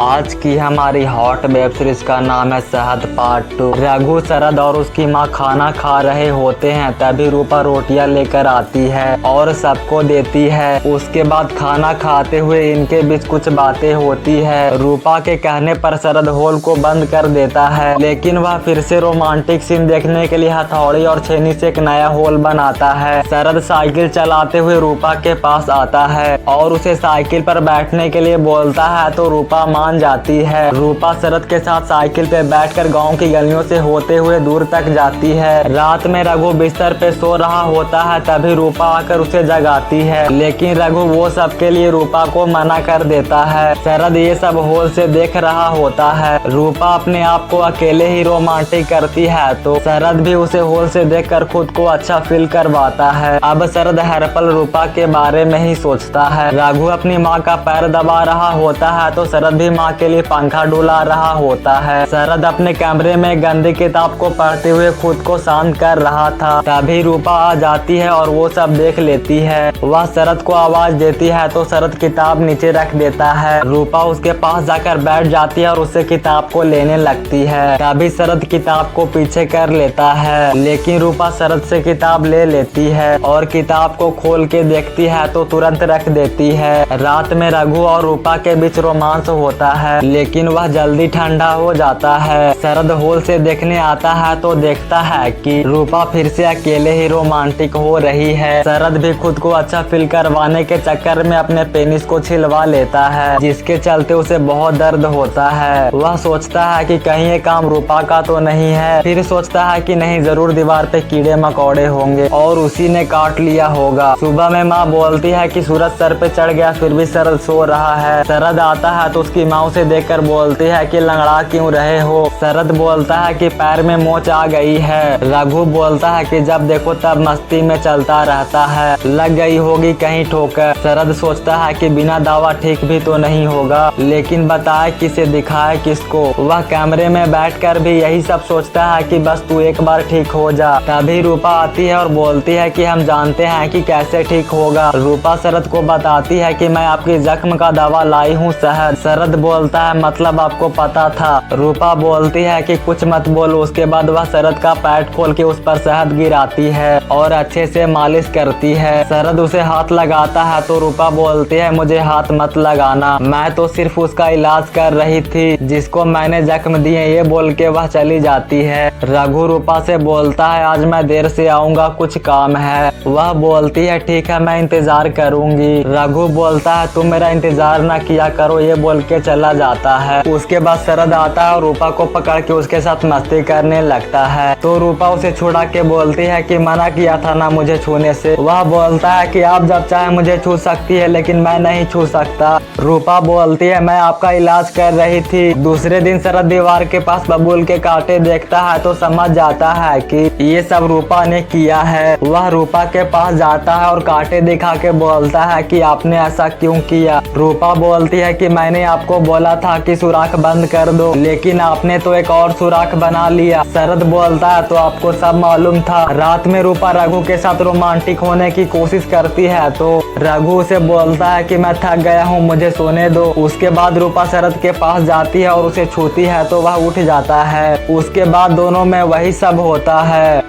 आज की हमारी हॉट वेब सीरीज का नाम है शहद पार्ट 2। रघु, शरद और उसकी माँ खाना खा रहे होते हैं, तभी रूपा रोटियां लेकर आती है और सबको देती है। उसके बाद खाना खाते हुए इनके बीच कुछ बातें होती है। रूपा के कहने पर शरद होल को बंद कर देता है, लेकिन वह फिर से रोमांटिक सीन देखने के लिए हथौड़ी और छेनी से एक नया होल बनाता है। शरद साइकिल चलाते हुए रूपा के पास आता है और उसे साइकिल पर बैठने के लिए बोलता है, तो रूपा मान जाती है। रूपा शरद के साथ साइकिल पे बैठकर गांव की गलियों से होते हुए दूर तक जाती है। रात में रघु बिस्तर पे सो रहा होता है, तभी रूपा आकर उसे जगाती है, लेकिन रघु वो सब के लिए रूपा को मना कर देता है। शरद ये सब होल से देख रहा होता है। रूपा अपने आप को अकेले ही रोमांटिक करती है, तो शरद भी उसे होल से देखकर खुद को अच्छा फील करवाता है। अब शरद हर पल रूपा के बारे में ही सोचता है। रघु अपनी माँ का पैर दबा रहा होता है, तो शरद भी माँ के लिए पंखा डुला रहा होता है। शरद अपने कमरे में गंदी किताब को पढ़ते हुए खुद को शांत कर रहा था, तभी रूपा आ जाती है और वो सब देख लेती है। वह शरद को आवाज देती है, तो शरद किताब नीचे रख देता है। रूपा उसके पास जाकर बैठ जाती है और उससे किताब को लेने लगती है। तभी शरद किताब को पीछे कर लेता है, लेकिन रूपा शरद से किताब ले लेती है और किताब को खोल के देखती है तो तुरंत रख देती है। रात में रघु और रूपा के बीच रोमांस होता है, लेकिन वह जल्दी ठंडा हो जाता है। शरद होल से देखने आता है तो देखता है कि रूपा फिर से अकेले ही रोमांटिक हो रही है। शरद भी खुद को अच्छा फील करवाने के चक्कर में अपने पेनिस को छिलवा लेता है, जिसके चलते उसे बहुत दर्द होता है। वह सोचता है कि कहीं ये काम रूपा का तो नहीं है, फिर सोचता है कि नहीं, जरूर दीवार पे कीड़े मकोड़े होंगे और उसी ने काट लिया होगा। सुबह में माँ बोलती है कि सूरज सर पे चढ़ गया, फिर भी शरद सो रहा है। शरद आता है तो उसकी माँ उसे देखकर बोलती है कि लंगड़ा क्यों रहे हो। शरद बोलता है कि पैर में मोच आ गई है। रघु बोलता है कि जब देखो तब मस्ती में चलता रहता है, लग गई होगी कहीं ठोकर। शरद सोचता है कि बिना दवा ठीक भी तो नहीं होगा, लेकिन बताए किसे, दिखाए किसको। वह कमरे में बैठकर भी यही सब सोचता है कि बस तू एक बार ठीक हो जा। तभी रूपा आती है और बोलती है कि हम जानते हैं कि कैसे ठीक होगा। रूपा शरद को बताती है कि मैं आपकी जख्म का दवा लाई हूँ, शहद। शरद बोलता है, मतलब आपको पता था। रूपा बोलती है कि कुछ मत बोलो। उसके बाद वह शरद का पैट खोल के उस पर शहद गिराती है और अच्छे से मालिश करती है। शरद उसे हाथ लगाता है तो रूपा बोलती है, मुझे हाथ मत लगाना, मैं तो सिर्फ उसका इलाज कर रही थी जिसको मैंने जख्म दिए। ये बोल के वह चली जाती है। रघु रूपा से बोलता है, आज मैं देर से आऊंगा, कुछ काम है। वह बोलती है, ठीक है, मैं इंतजार करूंगी। रघु बोलता है, तुम मेरा इंतजार ना किया करो, ये बोल के चला जाता है। उसके बाद शरद आता है और रूपा को पकड़ के उसके साथ मस्ती करने लगता है, तो रूपा उसे छुड़ा के बोलती है कि मना किया था ना मुझे छूने से। वह बोलता है कि आप जब चाहे मुझे छू सकती है, लेकिन मैं नहीं छू सकता। रूपा बोलती है, मैं आपका इलाज कर रही थी। दूसरे दिन शरद दीवार के पास बबूल के कांटे देखता है तो समझ जाता है कि ये सब रूपा ने किया है। वह रूपा के पास जाता है और कांटे दिखा के बोलता है कि आपने ऐसा क्यों किया। रूपा बोलती है कि मैंने आपको बोला था कि सुराख बंद कर दो, लेकिन आपने तो एक और सुराख बना लिया। शरद बोलता है, तो आपको सब मालूम था। रात में रूपा रघु के साथ रोमांटिक होने की कोशिश करती है, तो रघु उसे बोलता है कि मैं थक गया हूँ, मुझे सोने दो। उसके बाद रूपा शरद के पास जाती है और उसे छूती है तो वह उठ जाता है। उसके बाद दोनों में वही सब होता है।